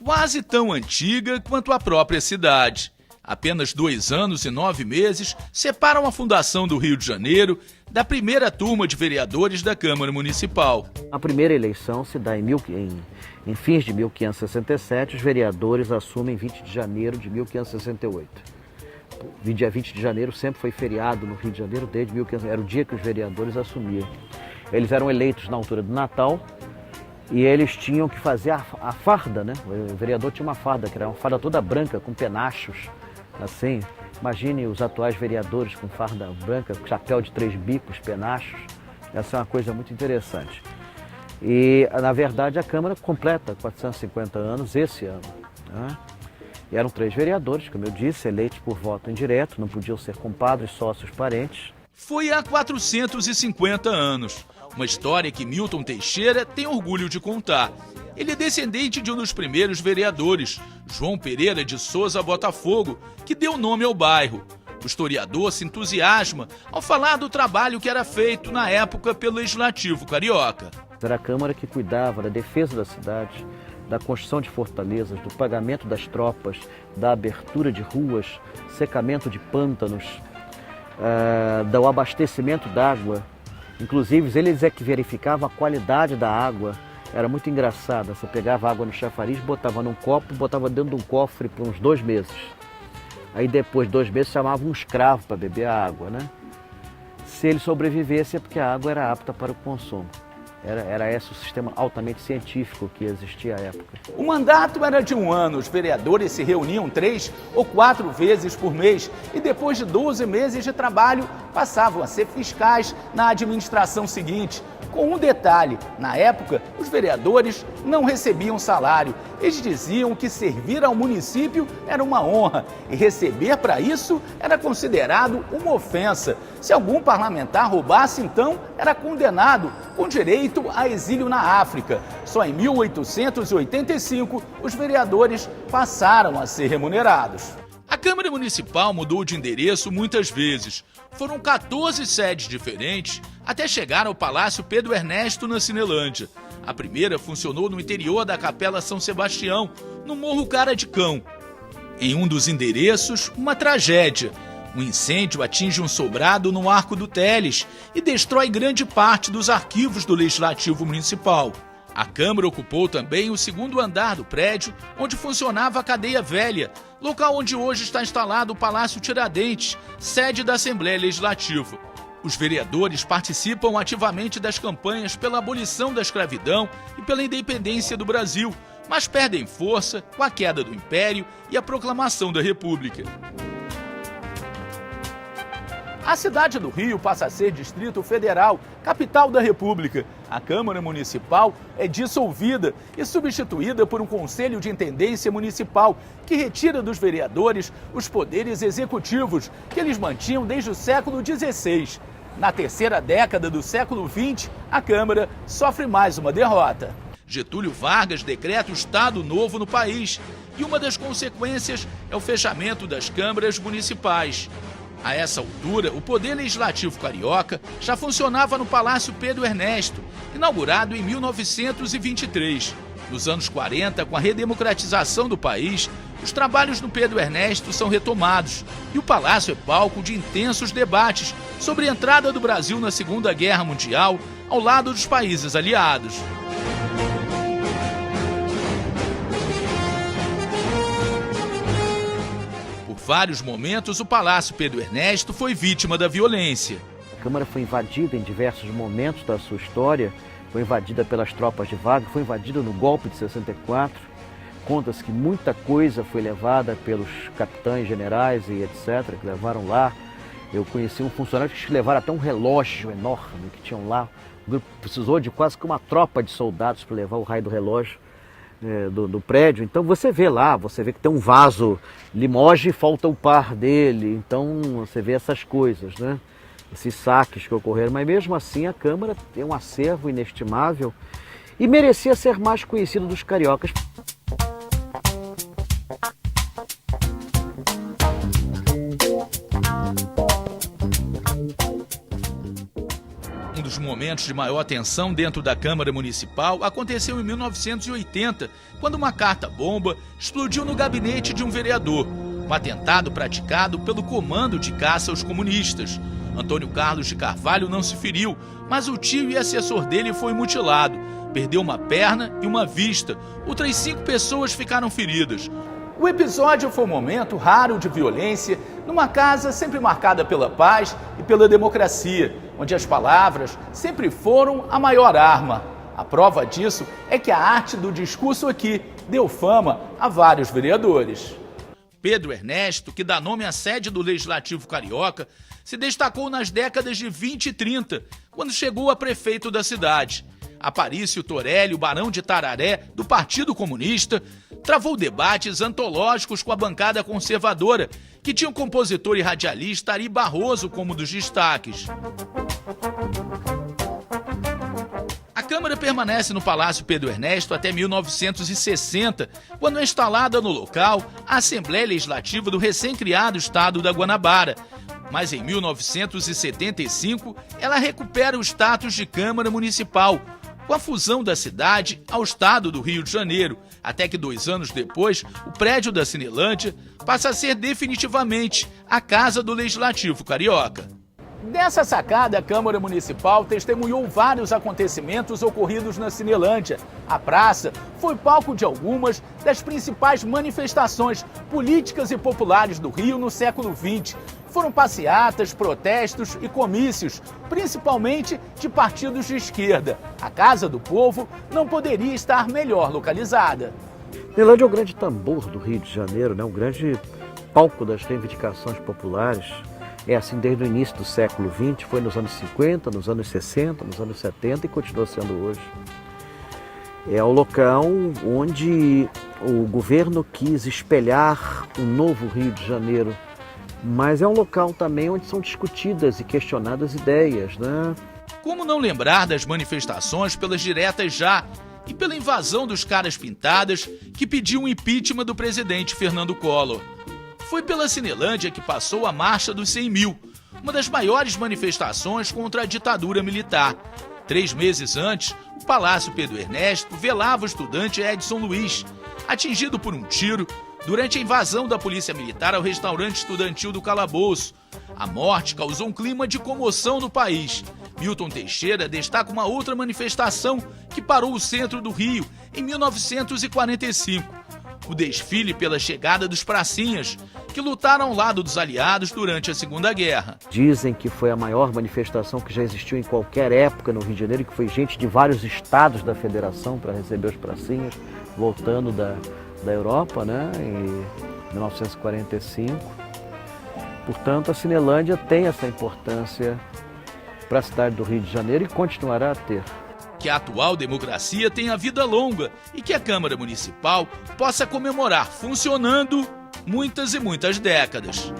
quase tão antiga quanto a própria cidade. Apenas 2 anos e 9 meses separam a fundação do Rio de Janeiro da primeira turma de vereadores da Câmara Municipal. A primeira eleição se dá em fins de 1567, os vereadores assumem 20 de janeiro de 1568. O dia 20 de janeiro sempre foi feriado no Rio de Janeiro, desde 1500, era o dia que os vereadores assumiam. Eles eram eleitos na altura do Natal e eles tinham que fazer a farda, né? O vereador tinha uma farda, que era uma farda toda branca, com penachos, assim. Imagine os atuais vereadores com farda branca, com chapéu de 3 bicos, penachos. Essa é uma coisa muito interessante. E, na verdade, a Câmara completa 450 anos esse ano, né? E eram 3 vereadores, como eu disse, eleitos por voto indireto, não podiam ser compadres, sócios, parentes. Foi há 450 anos. Uma história que Milton Teixeira tem orgulho de contar. Ele é descendente de um dos primeiros vereadores, João Pereira de Souza Botafogo, que deu nome ao bairro. O historiador se entusiasma ao falar do trabalho que era feito na época pelo Legislativo Carioca. Era a Câmara que cuidava da defesa da cidade, da construção de fortalezas, do pagamento das tropas, da abertura de ruas, secamento de pântanos, do abastecimento d'água. Inclusive, eles é que verificavam a qualidade da água. Era muito engraçado. Você pegava água no chafariz, botava num copo, botava dentro de um cofre por uns 2 meses. Aí depois de 2 meses chamava um escravo para beber a água, né? Se ele sobrevivesse é porque a água era apta para o consumo. Era esse o sistema altamente científico que existia à época. O mandato era de 1 ano, os vereadores se reuniam 3 ou 4 vezes por mês e depois de 12 meses de trabalho passavam a ser fiscais na administração seguinte. Com um detalhe, na época, os vereadores não recebiam salário. Eles diziam que servir ao município era uma honra e receber para isso era considerado uma ofensa. Se algum parlamentar roubasse, então, era condenado, com direito a exílio na África. Só em 1885, os vereadores passaram a ser remunerados. A Câmara Municipal mudou de endereço muitas vezes. Foram 14 sedes diferentes até chegar ao Palácio Pedro Ernesto, na Cinelândia. A primeira funcionou no interior da Capela São Sebastião, no Morro Cara de Cão. Em um dos endereços, uma tragédia. Um incêndio atinge um sobrado no Arco do Teles e destrói grande parte dos arquivos do Legislativo Municipal. A Câmara ocupou também o 2º andar do prédio, onde funcionava a Cadeia Velha, local onde hoje está instalado o Palácio Tiradentes, sede da Assembleia Legislativa. Os vereadores participam ativamente das campanhas pela abolição da escravidão e pela independência do Brasil, mas perdem força com a queda do Império e a proclamação da República. A cidade do Rio passa a ser Distrito Federal, capital da República. A Câmara Municipal é dissolvida e substituída por um Conselho de Intendência Municipal, que retira dos vereadores os poderes executivos que eles mantinham desde o século XVI. Na terceira década do século XX, a Câmara sofre mais uma derrota. Getúlio Vargas decreta o Estado Novo no país e uma das consequências é o fechamento das câmaras municipais. A essa altura, o Poder Legislativo Carioca já funcionava no Palácio Pedro Ernesto, inaugurado em 1923. Nos anos 40, com a redemocratização do país, os trabalhos no Pedro Ernesto são retomados e o palácio é palco de intensos debates sobre a entrada do Brasil na Segunda Guerra Mundial ao lado dos países aliados. Vários momentos, o Palácio Pedro Ernesto foi vítima da violência. A Câmara foi invadida em diversos momentos da sua história, foi invadida pelas tropas de Vargas, foi invadida no golpe de 64. Conta-se que muita coisa foi levada pelos capitães, generais e etc., que levaram lá. Eu conheci um funcionário que levaram até um relógio enorme que tinham lá. O grupo precisou de quase que uma tropa de soldados para levar o raio do relógio. Do prédio. Então você vê lá, você vê que tem um vaso Limoges e falta o par dele, então você vê essas coisas, né? Esses saques que ocorreram, mas mesmo assim a Câmara tem um acervo inestimável e merecia ser mais conhecido dos cariocas. dos momentos de maior tensão dentro da Câmara Municipal aconteceu em 1980, quando uma carta-bomba explodiu no gabinete de um vereador. Um atentado praticado pelo Comando de Caça aos Comunistas. Antônio Carlos de Carvalho não se feriu, mas o tio e assessor dele foi mutilado. Perdeu uma perna e uma vista. Outras 5 pessoas ficaram feridas. O episódio foi um momento raro de violência numa casa sempre marcada pela paz e pela democracia, onde as palavras sempre foram a maior arma. A prova disso é que a arte do discurso aqui deu fama a vários vereadores. Pedro Ernesto, que dá nome à sede do Legislativo Carioca, se destacou nas décadas de 20 e 30, quando chegou a prefeito da cidade. Aparício Torelli, o Barão de Tararé, do Partido Comunista, travou debates antológicos com a bancada conservadora, que tinha o compositor e radialista Ari Barroso como dos destaques. A Câmara permanece no Palácio Pedro Ernesto até 1960, quando é instalada no local a Assembleia Legislativa do recém-criado Estado da Guanabara. Mas em 1975, ela recupera o status de Câmara Municipal, com a fusão da cidade ao estado do Rio de Janeiro, até que 2 anos depois, o prédio da Cinelândia passa a ser definitivamente a Casa do Legislativo Carioca. Nessa sacada, a Câmara Municipal testemunhou vários acontecimentos ocorridos na Cinelândia. A praça foi palco de algumas das principais manifestações políticas e populares do Rio no século XX. Foram passeatas, protestos e comícios, principalmente de partidos de esquerda. A Casa do Povo não poderia estar melhor localizada. Cinelândia é o grande tambor do Rio de Janeiro, né? Um grande palco das reivindicações populares. É assim desde o início do século XX, foi nos anos 50, nos anos 60, nos anos 70 e continua sendo hoje. É o local onde o governo quis espelhar um novo Rio de Janeiro, mas é um local também onde são discutidas e questionadas ideias, né? Como não lembrar das manifestações pelas diretas já e pela invasão dos caras pintadas que pediu o impeachment do presidente Fernando Collor? Foi pela Cinelândia que passou a Marcha dos 100 Mil, uma das maiores manifestações contra a ditadura militar. 3 meses antes, o Palácio Pedro Ernesto velava o estudante Edson Luiz, atingido por um tiro durante a invasão da Polícia Militar ao restaurante estudantil do Calabouço. A morte causou um clima de comoção no país. Milton Teixeira destaca uma outra manifestação que parou o centro do Rio em 1945. O desfile pela chegada dos pracinhas, que lutaram ao lado dos aliados durante a Segunda Guerra. Dizem que foi a maior manifestação que já existiu em qualquer época no Rio de Janeiro, que foi gente de vários estados da federação para receber os pracinhas, voltando da Europa, né, em 1945. Portanto, a Cinelândia tem essa importância para a cidade do Rio de Janeiro e continuará a ter. Que a atual democracia tenha vida longa e que a Câmara Municipal possa comemorar funcionando muitas e muitas décadas.